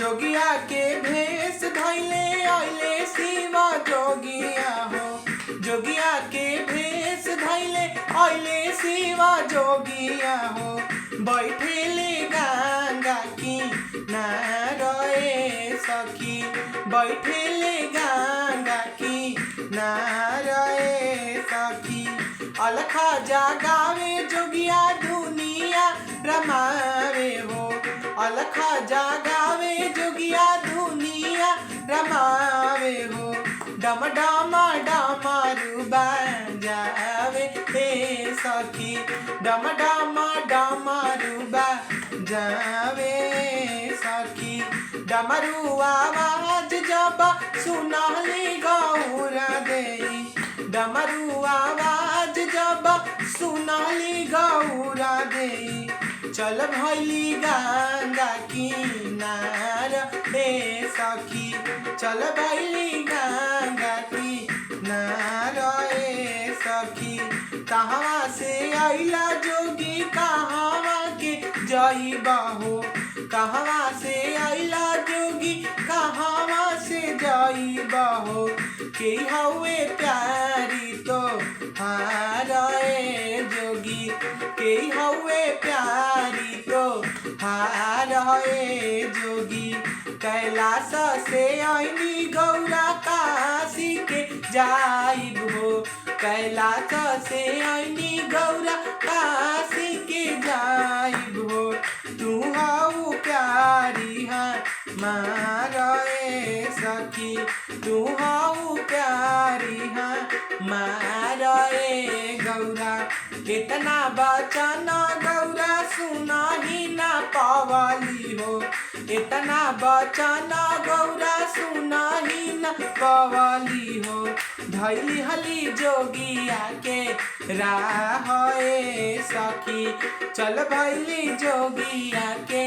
जोगिया के भेष धैले अइले शिवा जोगिया हो। जोगिया के भेष धैले अइले शिवा जोगिया हो। बैठेले गंगा किनारे सखी, बैठेले गंगा किनारे सखी। अलखा जगावे जोगिया दुनिया रमावे हो। अलखा जगावे जोगिया दुनिया रमावे हो। डम डम डमरू बजावे हे सखी, डम डम डमरू बजावे सखी। डमरू आवाज जब सुनली गौरा देई, डमरू आवाज जब सुनली गौरा देई। चल भैली गंगा किनार हे सखी, चल भैली गंगा किनार हे सखी। कहवा से अइला जोगी कहवा के जइबा हो। कहवा से अइला जोगी कहवा से जइबा हो। के हवे प्यारी तो हारे जोगी, के हवे प्यारी तो हारे जोगी। कैलाश से आईनी गौरा काशी के जाइब हो। कैलाश से आईनी गौरा काशी के जाइब हो। तू हऊ प्यारी हमारे सखी, तू हऊ प्यारी हमारे गौरा। इतना बचन गौरा सुनाही ना पावली हो। इतना बचन गौरा सुनाही न पावली हो। धैली हली जोगिया के राह सखी, चल भैली जोगिया के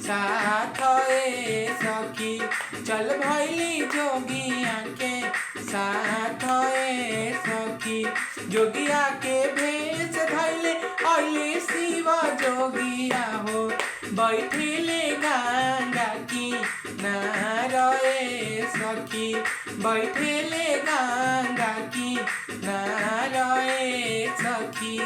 साथ सखी, चल भैली जोगिया के साथ सखी। जोगिया के भेष धैले अइले शिवा जोगिया हो। बैठिले गंगा किनारे सखी, बैठिले गंगा किनारे सखी।